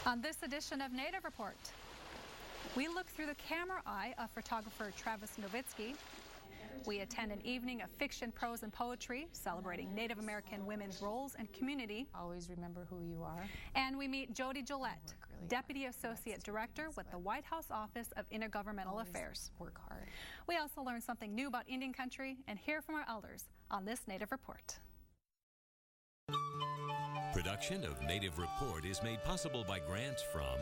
On this edition of Native Report, we look through the camera eye of photographer Travis Novitsky. We attend an evening of fiction, prose, and poetry celebrating Native American women's roles and community. Always remember who you are. And we meet Jodi Gillette, Deputy Associate Director with the White House Office of Intergovernmental Affairs. Work hard. We also learn something new about Indian country and hear from our elders on this Native Report. Production of Native Report is made possible by grants from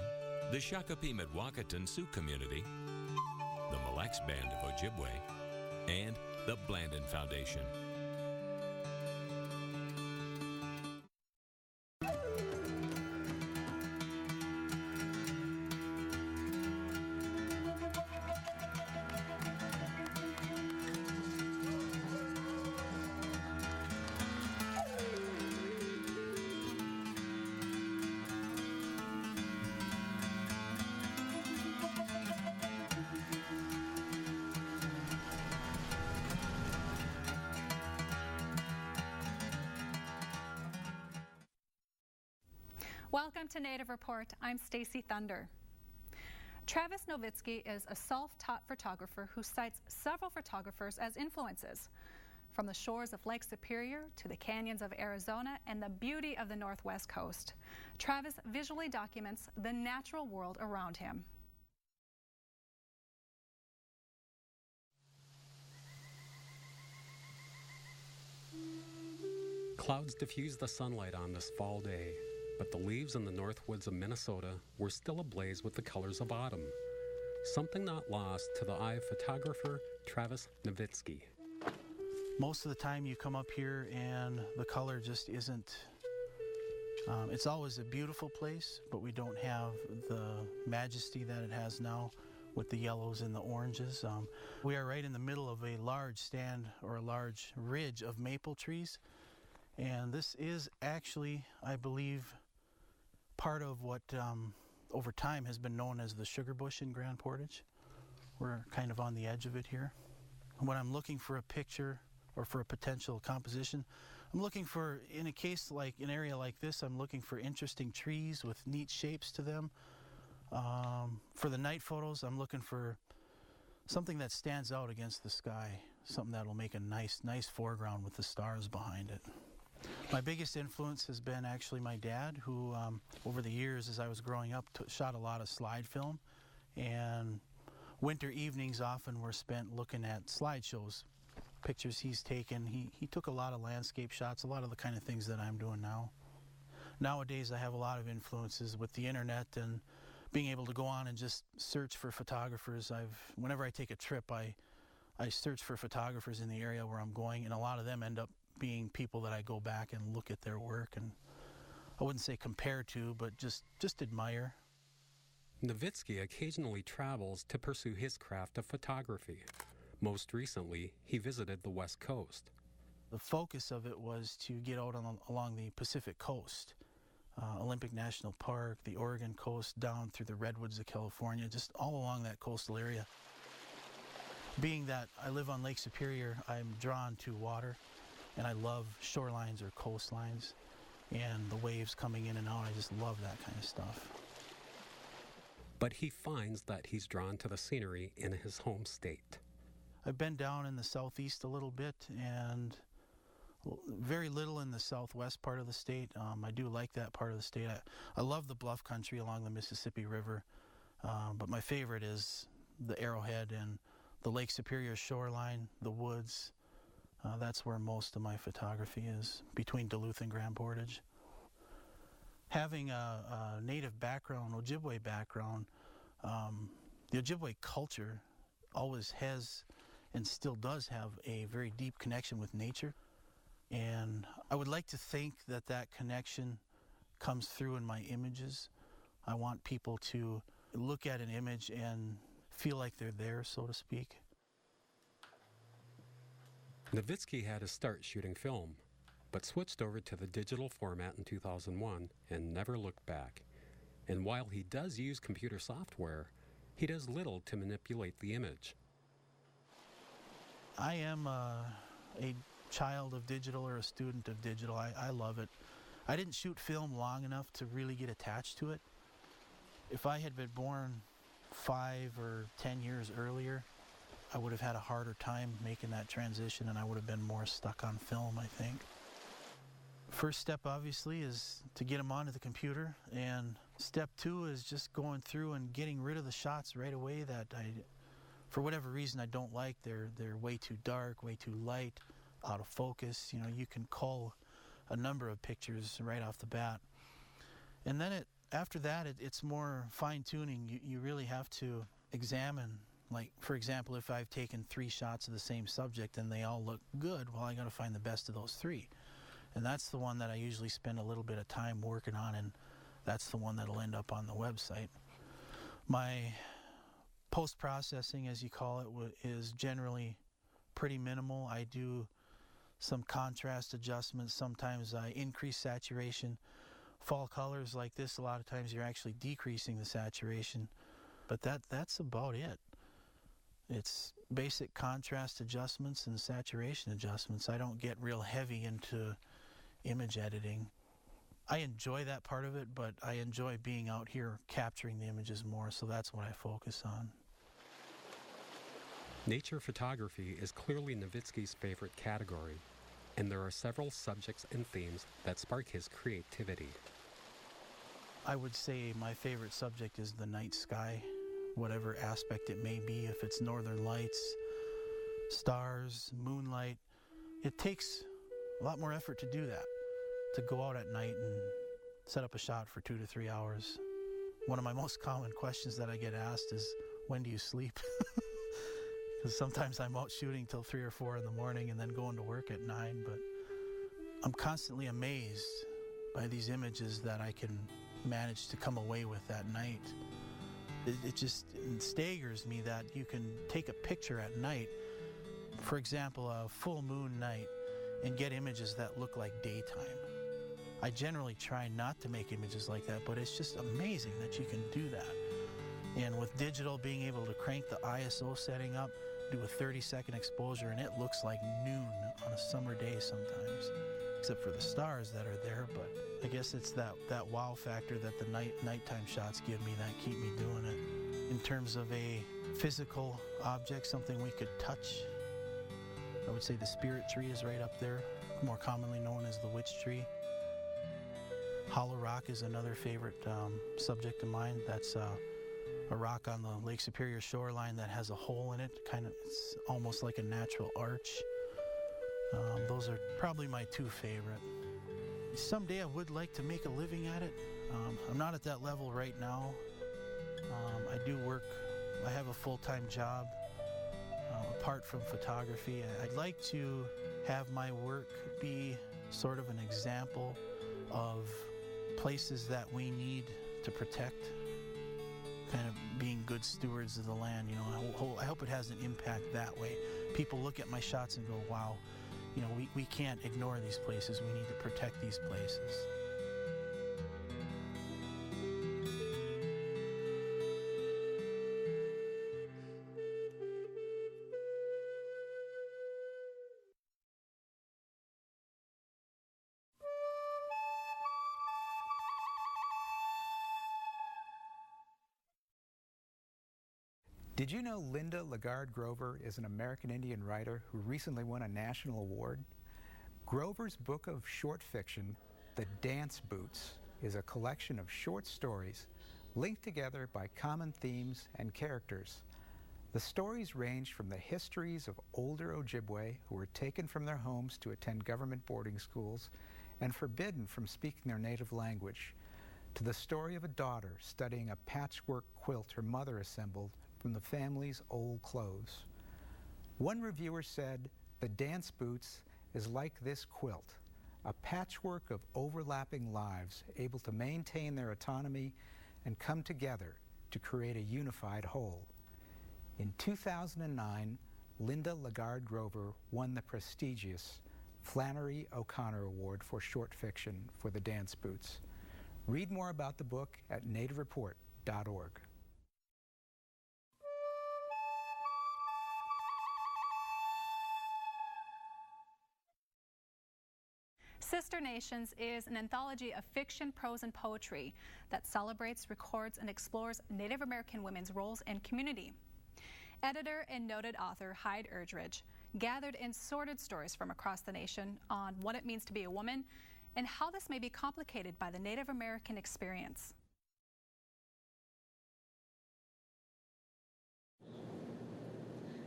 the Shakopee-Mdewakanton Sioux Community, the Mille Lacs Band of Ojibwe, and the Blandin Foundation. Welcome to Native Report. I'm Stacy Thunder. Travis Novitsky is a self-taught photographer who cites several photographers as influences. From the shores of Lake Superior to the canyons of Arizona and the beauty of the Northwest Coast, Travis visually documents the natural world around him. Clouds diffuse the sunlight on this fall day, but the leaves in the north woods of Minnesota were still ablaze with the colors of autumn, something not lost to the eye of photographer Travis Novitsky. Most of the time you come up here and the color just isn't, it's always a beautiful place, but we don't have the majesty that it has now with the yellows and the oranges. We are right in the middle of a large stand or a large ridge of maple trees. And this is actually, I believe, part of what over time has been known as the sugar bush in Grand Portage. We're kind of on the edge of it here. When I'm looking for a picture or for a potential composition, I'm looking for, in a case like an area like this, I'm looking for interesting trees with neat shapes to them. For the night photos, I'm looking for something that stands out against the sky, something that will make a nice foreground with the stars behind it. My biggest influence has been actually my dad, who over the years as I was growing up shot a lot of slide film, and winter evenings often were spent looking at slideshows, pictures he's taken. He took a lot of landscape shots, a lot of the kind of things that I'm doing now. Nowadays I have a lot of influences with the internet and being able to go on and just search for photographers. Whenever I take a trip, I search for photographers in the area where I'm going, and a lot of them end up being people that I go back and look at their work, and I wouldn't say compare to, but just admire. Nowitzki occasionally travels to pursue his craft of photography. Most recently, he visited the West Coast. The focus of it was to get out along the Pacific Coast, Olympic National Park, the Oregon coast, down through the redwoods of California, just all along that coastal area. Being that I live on Lake Superior, I'm drawn to water. And I love shorelines or coastlines and the waves coming in and out. I just love that kind of stuff. But he finds that he's drawn to the scenery in his home state. I've been down in the southeast a little bit and very little in the southwest part of the state. I do like that part of the state. I love the bluff country along the Mississippi River, but my favorite is the Arrowhead and the Lake Superior shoreline, the woods. That's where most of my photography is, between Duluth and Grand Portage. Having a native background, Ojibwe background, the Ojibwe culture always has and still does have a very deep connection with nature. And I would like to think that that connection comes through in my images. I want people to look at an image and feel like they're there, so to speak. Nowitzki had to start shooting film, but switched over to the digital format in 2001 and never looked back. And while he does use computer software, he does little to manipulate the image. I am a child of digital or a student of digital. I love it. I didn't shoot film long enough to really get attached to it. If I had been born 5 or 10 years earlier, I would have had a harder time making that transition, and I would have been more stuck on film, I think. First step, obviously, is to get them onto the computer, and step 2 is just going through and getting rid of the shots right away that for whatever reason, I don't like. They're way too dark, way too light, out of focus. You know, you can cull a number of pictures right off the bat. And then after that, it's more fine-tuning. You really have to examine, like, for example, if I've taken 3 shots of the same subject and they all look good, well, I got to find the best of those 3. And that's the one that I usually spend a little bit of time working on, and that's the one that'll end up on the website. My post-processing, as you call it, is generally pretty minimal. I do some contrast adjustments. Sometimes I increase saturation. Fall colors like this, a lot of times you're actually decreasing the saturation, but that's about it. It's basic contrast adjustments and saturation adjustments. I don't get real heavy into image editing. I enjoy that part of it, but I enjoy being out here capturing the images more, so that's what I focus on. Nature photography is clearly Nowitzki's favorite category, and there are several subjects and themes that spark his creativity. I would say my favorite subject is the night sky, whatever aspect it may be. If it's northern lights, stars, moonlight, it takes a lot more effort to do that, to go out at night and set up a shot for 2 to 3 hours. One of my most common questions that I get asked is, when do you sleep? Because sometimes I'm out shooting till 3 or 4 in the morning and then going to work at 9, but I'm constantly amazed by these images that I can manage to come away with that night. It just staggers me that you can take a picture at night, for example, a full moon night, and get images that look like daytime. I generally try not to make images like that, but it's just amazing that you can do that. And with digital, being able to crank the ISO setting up, do a 30-second exposure, and it looks like noon on a summer day sometimes, except for the stars that are there. But I guess it's that wow factor that the nighttime shots give me that keep me doing it. In terms of a physical object, something we could touch, I would say the spirit tree is right up there, more commonly known as the witch tree. Hollow rock is another favorite subject of mine. That's a rock on the Lake Superior shoreline that has a hole in it. It's almost like a natural arch. Those are probably my 2 favorite. Someday I would like to make a living at it. I'm not at that level right now. I do work, I have a full-time job apart from photography. I'd like to have my work be sort of an example of places that we need to protect, kind of being good stewards of the land. You know, I hope it has an impact that way. People look at my shots and go, wow, you know, we can't ignore these places. We need to protect these places. Did you know Linda Lagarde Grover is an American Indian writer who recently won a national award? Grover's book of short fiction, The Dance Boots, is a collection of short stories linked together by common themes and characters. The stories range from the histories of older Ojibwe who were taken from their homes to attend government boarding schools and forbidden from speaking their native language, to the story of a daughter studying a patchwork quilt her mother assembled from the family's old clothes. One reviewer said, "The Dance Boots is like this quilt, a patchwork of overlapping lives able to maintain their autonomy and come together to create a unified whole." In 2009, Linda Lagarde Grover won the prestigious Flannery O'Connor Award for short fiction for The Dance Boots. Read more about the book at nativereport.org. Sister Nations is an anthology of fiction, prose, and poetry that celebrates, records, and explores Native American women's roles in community. Editor and noted author Hyde Erdrich gathered in sordid stories from across the nation on what it means to be a woman and how this may be complicated by the Native American experience.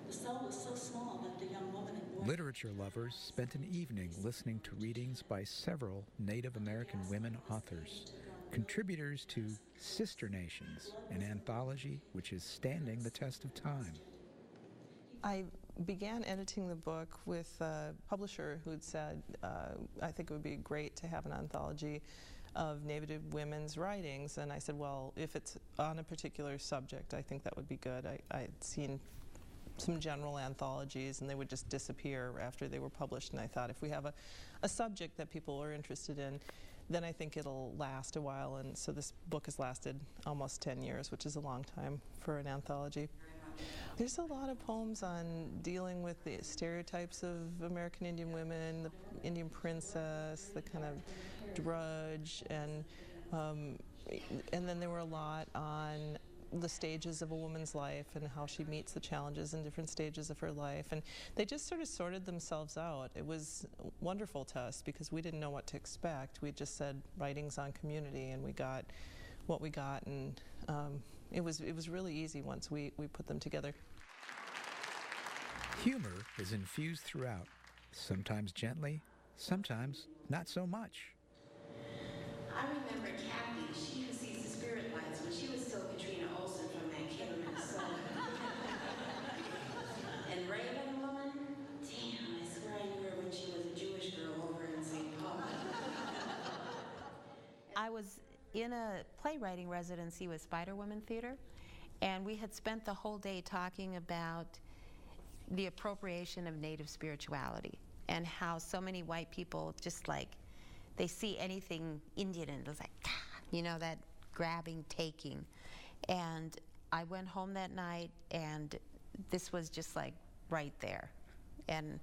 The cell was so small that the young woman had born. Literature lovers spent an evening listening to readings by several Native American women authors, contributors to Sister Nations, an anthology which is standing the test of time. I began editing the book with a publisher who'd said, I think it would be great to have an anthology of Native women's writings, and I said, well, if it's on a particular subject, I think that would be good. I'd seen some general anthologies and they would just disappear after they were published, and I thought if we have a subject that people are interested in, then I think it'll last a while, and so this book has lasted almost 10 years, which is a long time for an anthology. There's a lot of poems on dealing with the stereotypes of American Indian women, the Indian princess, the kind of drudge, and then there were a lot on the stages of a woman's life and how she meets the challenges in different stages of her life, and they just sort of sorted themselves out. It was wonderful to us because we didn't know what to expect. We just said writings on community, and we got what we got, and it was really easy once we put them together. Humor is infused throughout, sometimes gently, sometimes not so much. I remember Kathy. She who sees the spirit lights when she was still Katrina Olsen from Mankato, Minnesota. And Raven woman, damn, I swear I knew her when she was a Jewish girl over in St. Paul. I was in a playwriting residency with Spider Woman Theater, and we had spent the whole day talking about the appropriation of Native spirituality and how so many white people just like, they see anything Indian and it's like, you know, that grabbing, taking. And I went home that night and this was just like right there. And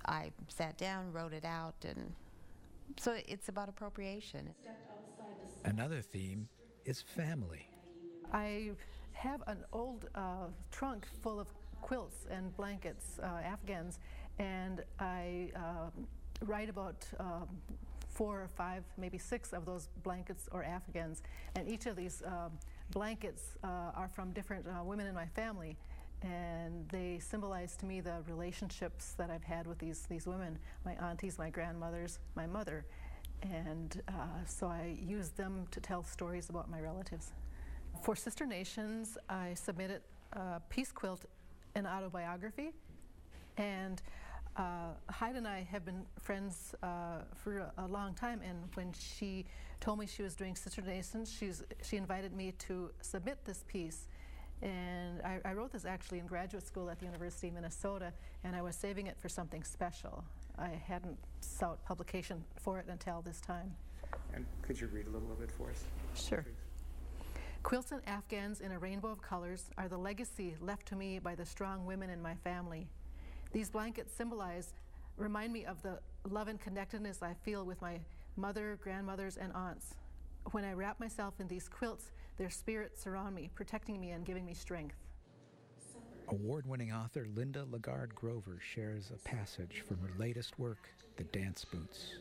I sat down, wrote it out, and so it's about appropriation. Another theme is family. I have an old trunk full of quilts and blankets, Afghans, and I write about 4 or 5, maybe 6 of those blankets or Afghans, and each of these blankets are from different women in my family, and they symbolize to me the relationships that I've had with these women, my aunties, my grandmothers, my mother, and so I use them to tell stories about my relatives. For Sister Nations, I submitted a peace quilt, an autobiography, and Hyde and I have been friends for a long time, and when she told me she was doing Sister Nations, she invited me to submit this piece. And I wrote this actually in graduate school at the University of Minnesota, and I was saving it for something special. I hadn't sought publication for it until this time. And could you read a little of it for us? Sure. Quilts and Afghans in a rainbow of colors are the legacy left to me by the strong women in my family. These blankets remind me of the love and connectedness I feel with my mother, grandmothers, and aunts. When I wrap myself in these quilts, their spirits surround me, protecting me and giving me strength. Award-winning author Linda Lagarde Grover shares a passage from her latest work, The Dance Boots.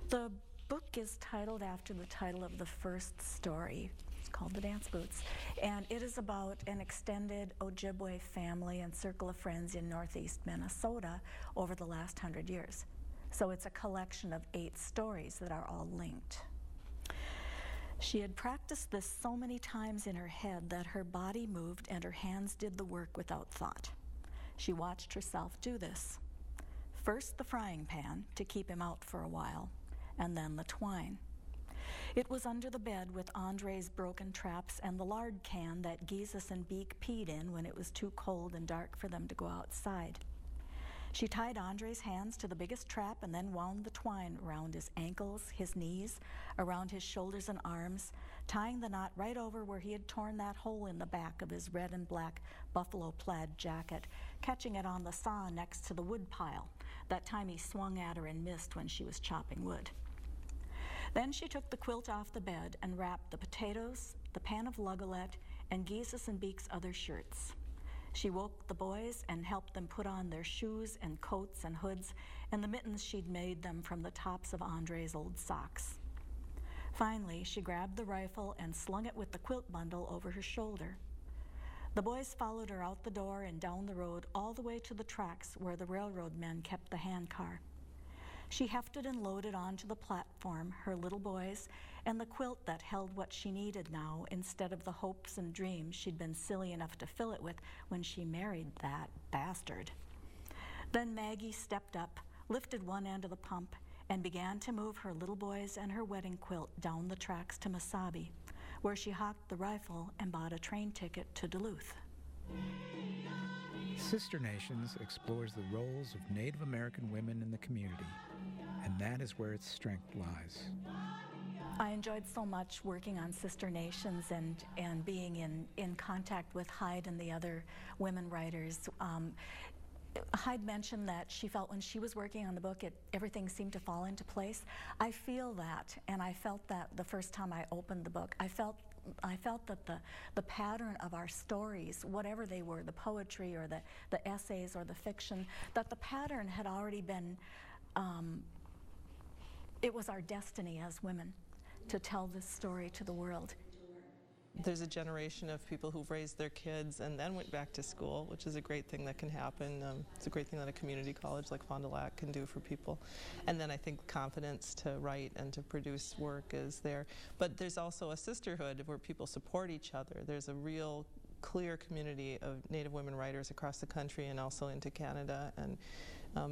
The book is titled after the title of the first story. It's called The Dance Boots, and it is about an extended Ojibwe family and circle of friends in northeast Minnesota over the last 100 years. So it's a collection of 8 stories that are all linked. She had practiced this so many times in her head that her body moved and her hands did the work without thought. She watched herself do this. First the frying pan to keep him out for a while, and then the twine. It was under the bed with Andre's broken traps and the lard can that Geezus and Beek peed in when it was too cold and dark for them to go outside. She tied Andre's hands to the biggest trap and then wound the twine around his ankles, his knees, around his shoulders and arms, tying the knot right over where he had torn that hole in the back of his red and black buffalo plaid jacket, catching it on the saw next to the wood pile. that time he swung at her and missed when she was chopping wood. Then she took the quilt off the bed and wrapped the potatoes, the pan of Lagarde, and Geesus and Beek's other shirts. She woke the boys and helped them put on their shoes and coats and hoods and the mittens she'd made them from the tops of Andre's old socks. Finally, she grabbed the rifle and slung it with the quilt bundle over her shoulder. The boys followed her out the door and down the road all the way to the tracks where the railroad men kept the handcar. She hefted and loaded onto the platform her little boys and the quilt that held what she needed now instead of the hopes and dreams she'd been silly enough to fill it with when she married that bastard. Then Maggie stepped up, lifted one end of the pump, and began to move her little boys and her wedding quilt down the tracks to Mesabi, where she hocked the rifle and bought a train ticket to Duluth. Sister Nations explores the roles of Native American women in the community, and that is where its strength lies. I enjoyed so much working on Sister Nations and being in contact with Hyde and the other women writers. Hyde mentioned that she felt when she was working on the book, everything seemed to fall into place. I feel that, and I felt that the first time I opened the book. I felt that the pattern of our stories, whatever they were, the poetry or the essays or the fiction, that the pattern had already been, it was our destiny as women to tell this story to the world. There's a generation of people who've raised their kids and then went back to school, which is a great thing that can happen. It's a great thing that a community college like Fond du Lac can do for people. And then I think confidence to write and to produce work is there. But there's also a sisterhood where people support each other. There's a real clear community of Native women writers across the country and also into Canada and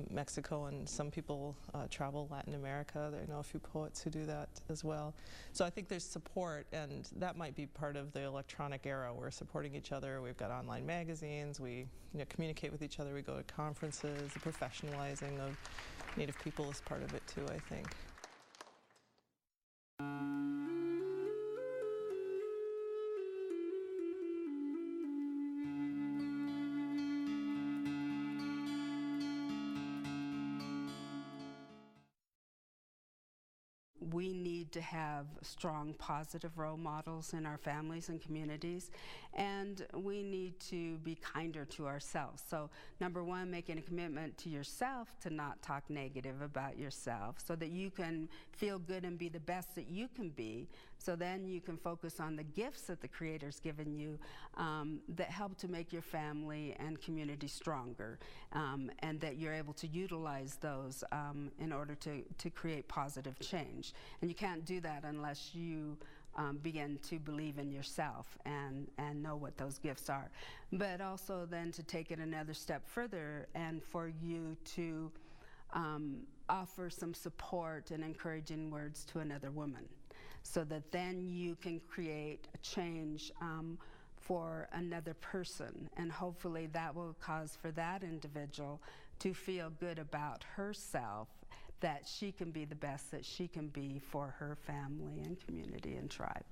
Mexico, and some people travel Latin America. I know a few poets who do that as well. So I think there's support, and that might be part of the electronic era. We're supporting each other. We've got online magazines. We communicate with each other. We go to conferences. The professionalizing of Native people is part of it too, I think. We need to have strong, positive role models in our families and communities, and we need to be kinder to ourselves. So, number one, making a commitment to yourself to not talk negative about yourself so that you can feel good and be the best that you can be, so then you can focus on the gifts that the Creator's given you that help to make your family and community stronger, and that you're able to utilize those in order to create positive change. And you can't do that unless you begin to believe in yourself and know what those gifts are. But also then to take it another step further and for you to offer some support and encouraging words to another woman, so that then you can create a change for another person, and hopefully that will cause for that individual to feel good about herself, that she can be the best that she can be for her family and community and tribe.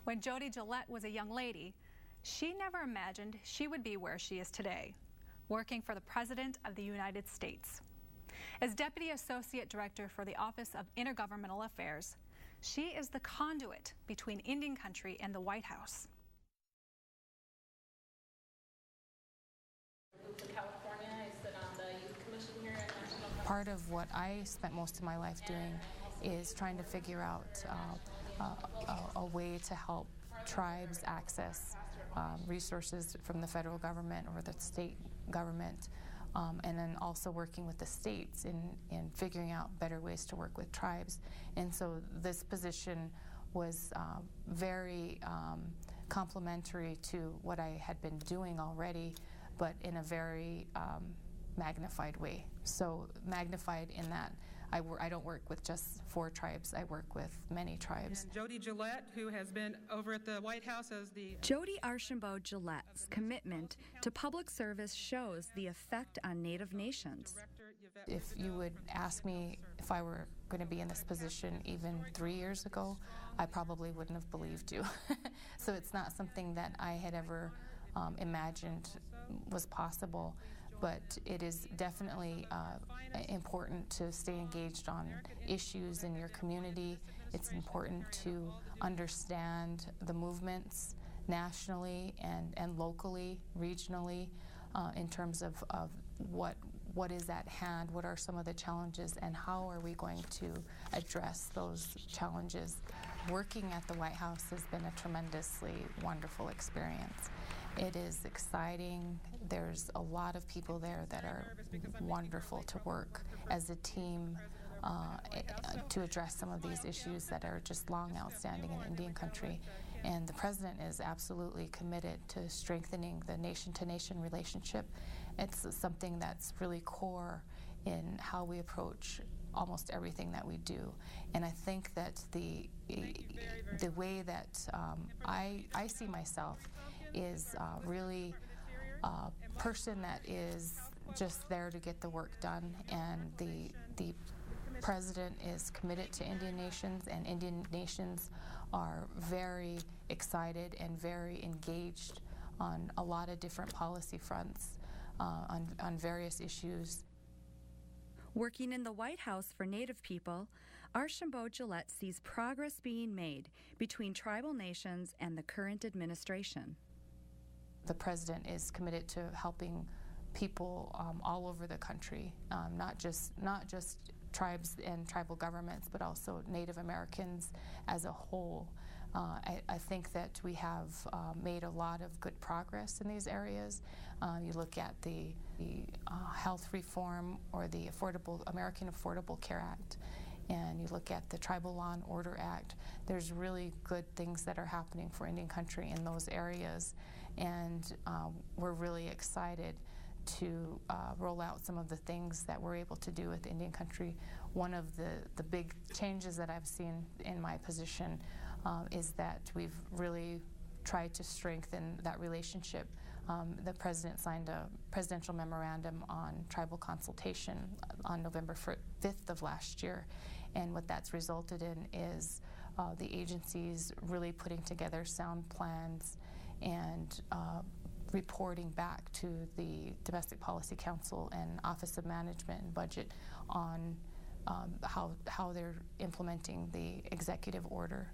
When Jodi Gillette was a young lady, she never imagined she would be where she is today, working for the President of the United States. As Deputy Associate Director for the Office of Intergovernmental Affairs, she is the conduit between Indian country and the White House. Part of what I spent most of my life doing is trying to figure out a way to help tribes access resources from the federal government or the state government, and then also working with the states in figuring out better ways to work with tribes. And so this position was very complementary to what I had been doing already, but in a very magnified way. So magnified in that I don't work with just 4 tribes, I work with many tribes. And Jodi Gillette, who has been over at the White House as the... Jodi Archambault Gillette's commitment to public service shows the effect on Native nations. If you would ask me if I were going to be in this position even 3 years ago, I probably wouldn't have believed you. So it's not something that I had ever imagined was possible, but it is definitely important to stay engaged on issues in your community. It's important to understand the movements nationally and locally, regionally, in terms of what is at hand, what are some of the challenges, and how are we going to address those challenges. Working at the White House has been a tremendously wonderful experience. It is exciting. There's a lot of people there that are wonderful to work as a team to address some of these issues that are just long outstanding in Indian country. And the President is absolutely committed to strengthening the nation-to-nation relationship. It's something that's really core in how we approach almost everything that we do. And I think that the way that I see myself is really a person that is just there to get the work done, and the President is committed to Indian nations, and Indian nations are very excited and very engaged on a lot of different policy fronts on various issues. Working in the White House for Native people, Archambault Gillette sees progress being made between tribal nations and the current administration. The President is committed to helping people all over the country, not just tribes and tribal governments, but also Native Americans as a whole. I think that we have made a lot of good progress in these areas. You look at the health reform or the American Affordable Care Act, and you look at the Tribal Law and Order Act. There's really good things that are happening for Indian country in those areas, and we're really excited to roll out some of the things that we're able to do with Indian country. One of the big changes that I've seen in my position is that we've really tried to strengthen that relationship. The President signed a presidential memorandum on tribal consultation on November 5th of last year, and what that's resulted in is the agencies really putting together sound plans and reporting back to the Domestic Policy Council and Office of Management and Budget on how they're implementing the executive order.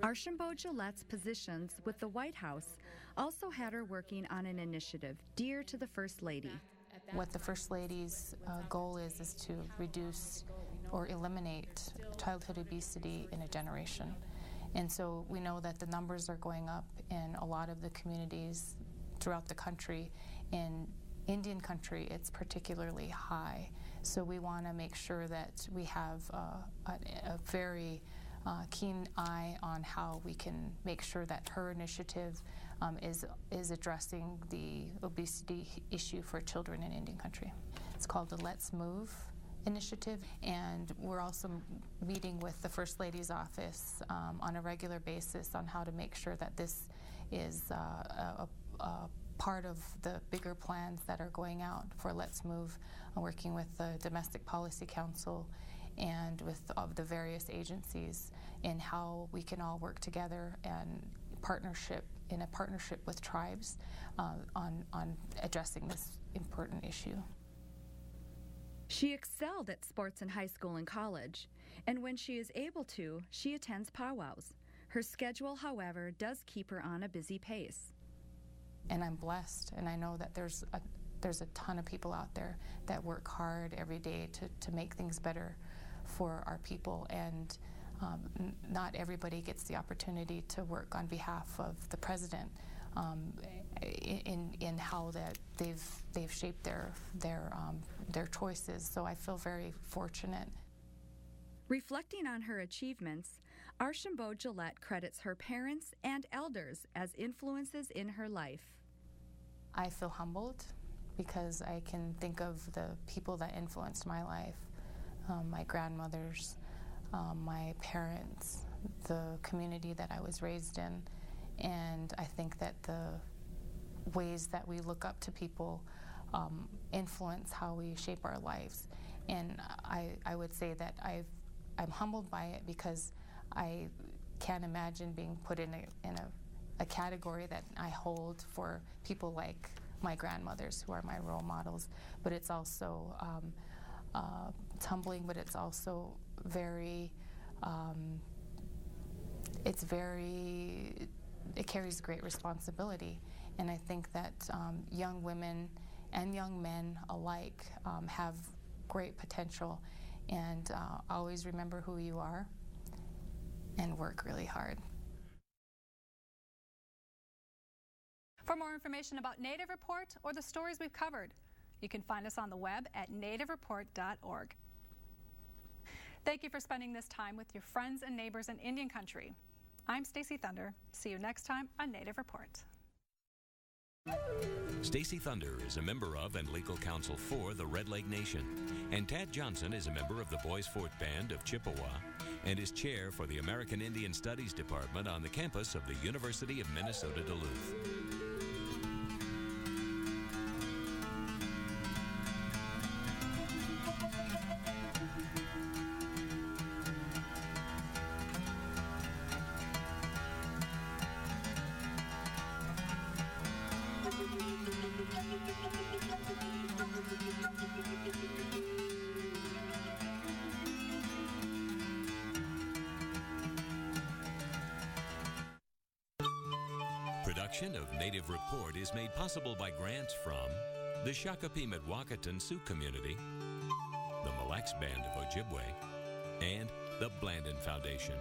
Archambault Gillette's positions with the White House also had her working on an initiative dear to the First Lady. What the First Lady's goal is to reduce or eliminate childhood obesity in a generation. And so we know that the numbers are going up in a lot of the communities throughout the country. In Indian country, it's particularly high. So we want to make sure that we have a very keen eye on how we can make sure that her initiative is addressing the obesity issue for children in Indian country. It's called the Let's Move initiative, and we're also meeting with the First Lady's office on a regular basis on how to make sure that this is a part of the bigger plans that are going out for Let's Move, working with the Domestic Policy Council and with the various agencies in how we can all work together and in a partnership with tribes on addressing this important issue. She excelled at sports in high school and college, and when she is able to, she attends powwows. Her schedule, however, does keep her on a busy pace. And I'm blessed, and I know that there's a ton of people out there that work hard every day to make things better for our people, and not everybody gets the opportunity to work on behalf of the President in how that they've shaped their choices. So I feel very fortunate. Reflecting on her achievements, Archambault Gillette credits her parents and elders as influences in her life. I feel humbled because I can think of the people that influenced my life, my grandmothers, my parents, the community that I was raised in, and I think that the ways that we look up to people influence how we shape our lives. And I would say that I'm humbled by it because I can't imagine being put in a category that I hold for people like my grandmothers, who are my role models. But it's also it's humbling, but it's also very, it carries great responsibility. And I think that young women and young men alike have great potential, and always remember who you are and work really hard. For more information about Native Report or the stories we've covered, you can find us on the web at nativereport.org. Thank you for spending this time with your friends and neighbors in Indian Country. I'm Stacy Thunder. See you next time on Native Report. Stacy Thunder is a member of and legal counsel for the Red Lake Nation, and Tad Johnson is a member of the Boys Fort Band of Chippewa and is chair for the American Indian Studies Department on the campus of the University of Minnesota Duluth. Production of Native Report is made possible by grants from the Shakopee-Mdewakanton Sioux Community, the Mille Lacs Band of Ojibwe, and the Blandin Foundation.